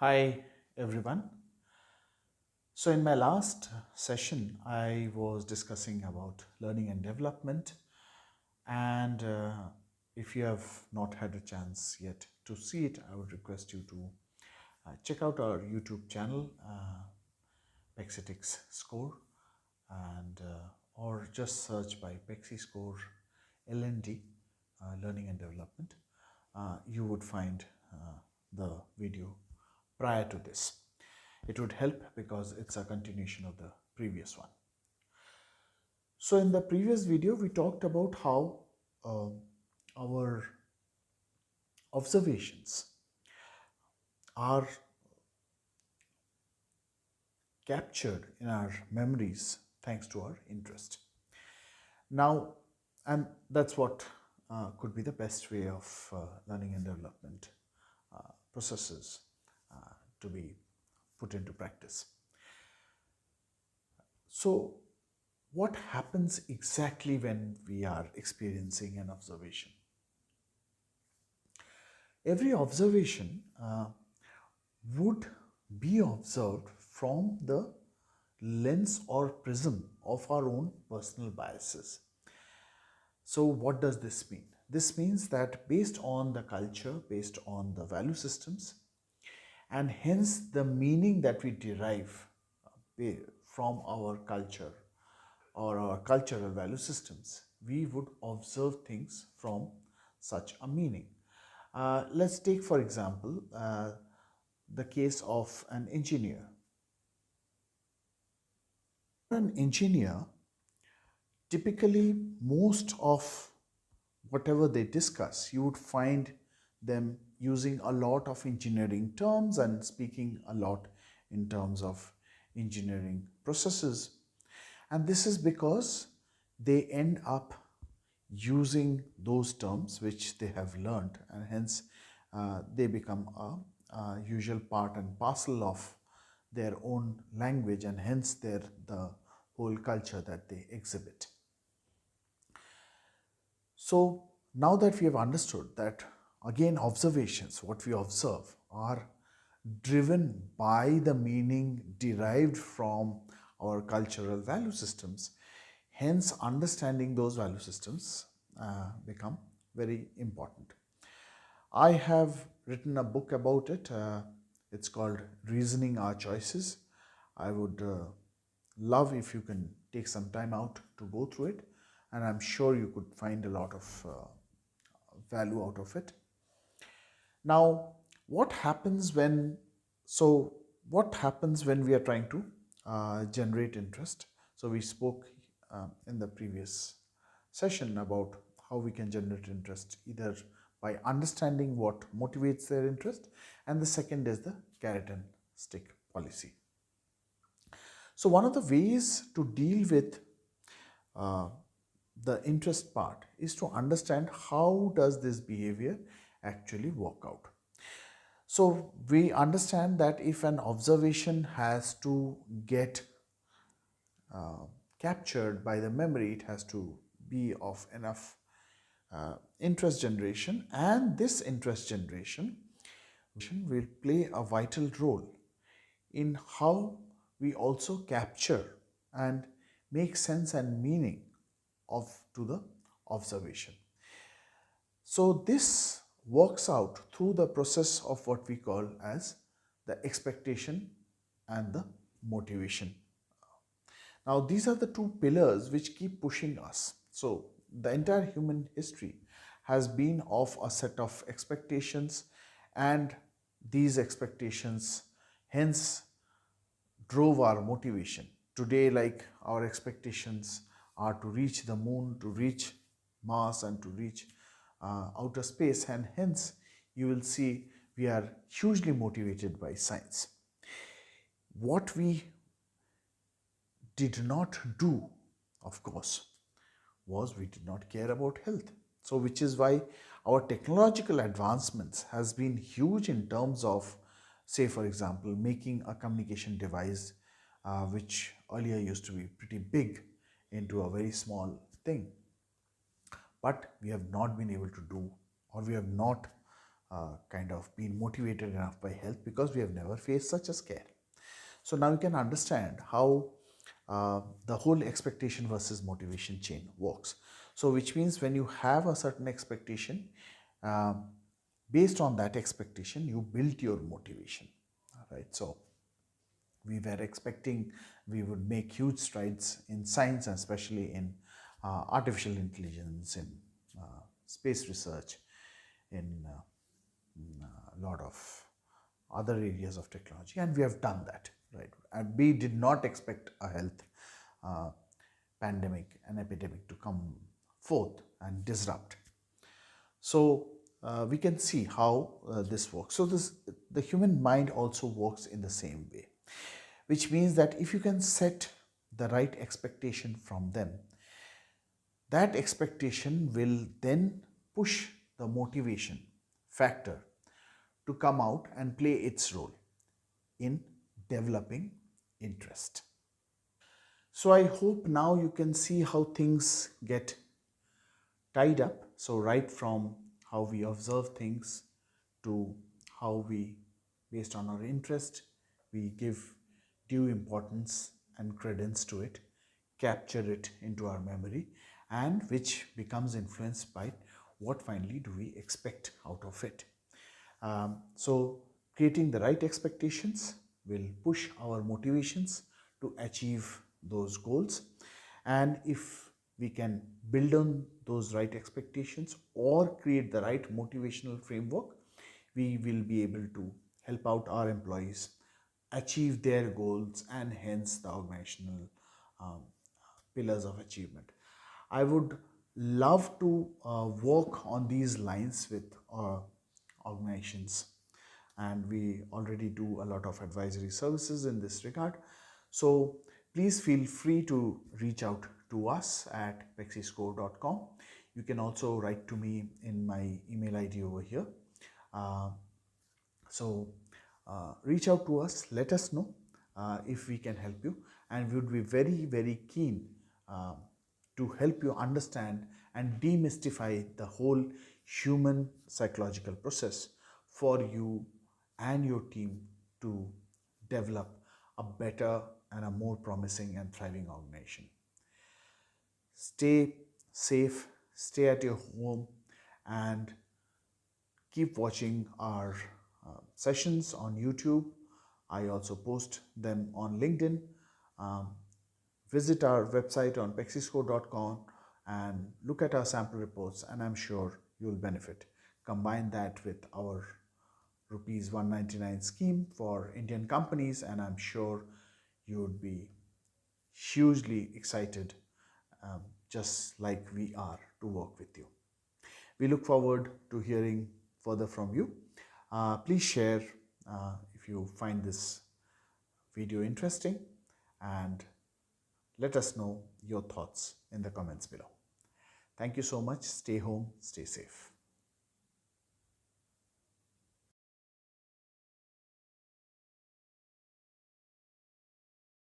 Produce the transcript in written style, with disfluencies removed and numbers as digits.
Hi everyone. So in my last session, I was discussing about learning and development. And if you have not had a chance yet to see it, I would request you to check out our YouTube channel, Pexitics Score, and or just search by Pexi Score LND, Learning and Development. You would find the video prior to this. It would help because it's a continuation of the previous one. So in the previous video, we talked about how our observations are captured in our memories thanks to our interest. Now, and that's what could be the best way of learning and development processes to be put into practice. So, what happens exactly when we are experiencing an observation? Every observation would be observed from the lens or prism of our own personal biases. So, what does this mean? This means that based on the culture, based on the value systems, and hence the meaning that we derive from our culture or our cultural value systems, we would observe things from such a meaning. Let's take, for example, the case of an engineer. An engineer, typically, most of whatever they discuss, you would find them using a lot of engineering terms and speaking a lot in terms of engineering processes. And this is because they end up using those terms which they have learned, and hence they become a usual part and parcel of their own language, and hence the whole culture that they exhibit. So now that we have understood that, again, observations, what we observe, are driven by the meaning derived from our cultural value systems, hence understanding those value systems become very important. I have written a book about it. It's called Reasoning Our Choices. I would love if you can take some time out to go through it, and I'm sure you could find a lot of value out of it. Now, what happens when what happens when we are trying to generate interest? So we spoke in the previous session about how we can generate interest, either by understanding what motivates their interest, and the second is the carrot and stick policy. So one of the ways to deal with uh, the interest part is to understand how does this behavior actually work out. So we understand that if an observation has to get captured by the memory, it has to be of enough interest generation, and this interest generation will play a vital role in how we also capture and make sense and meaning of to the observation. So this works out through the process of what we call as the expectation and the motivation. Now these are the two pillars which keep pushing us. So the entire human history has been of a set of expectations, and these expectations hence drove our motivation. Today, like, our expectations are to reach the moon, to reach Mars, and to reach outer space, and hence you will see we are hugely motivated by science. What we did not do, of course, was we did not care about health. So which is why our technological advancements has been huge in terms of, say, for example, making a communication device which earlier used to be pretty big into a very small thing. But we have not been able to do, or we have not kind of been motivated enough by health because we have never faced such a scare. So now you can understand how the whole expectation versus motivation chain works. So which means when you have a certain expectation, um, based on that expectation, you build your motivation. All right. So we were expecting we would make huge strides in science, and especially in artificial intelligence, in space research, in a lot of other areas of technology, and we have done that, right? And we did not expect a health uh, pandemic, an epidemic to come forth and disrupt. So we can see how this works. So the human mind also works in the same way, which means that if you can set the right expectation from them, that expectation will then push the motivation factor to come out and play its role in developing interest. So I hope now you can see how things get tied up. So right from how we observe things to how we, based on our interest, we give due importance and credence to it, capture it into our memory, and which becomes influenced by what finally do we expect out of it. So creating the right expectations will push our motivations to achieve those goals. And if we can build on those right expectations or create the right motivational framework, we will be able to help out our employees achieve their goals and hence the organizational um, pillars of achievement. I would love to work on these lines with organizations, and we already do a lot of advisory services in this regard. So please feel free to reach out to us at pexiscore.com. You can also write to me in my email ID over here. Uh, so reach out to us, let us know if we can help you, and we would be very, very keen uh, to help you understand and demystify the whole human psychological process for you and your team to develop a better and a more promising and thriving organization. Stay safe, stay at your home, and keep watching our sessions on YouTube. I also post them on LinkedIn. Um, Visit our website on pexiscore.com and look at our sample reports, and I'm sure you'll benefit. Combine that with our rupees 199 scheme for Indian companies, and I'm sure you would be hugely excited, just like we are, to work with you. We look forward to hearing further from you. Please share if you find this video interesting, and let us know your thoughts in the comments below. Thank you so much. Stay home, stay safe.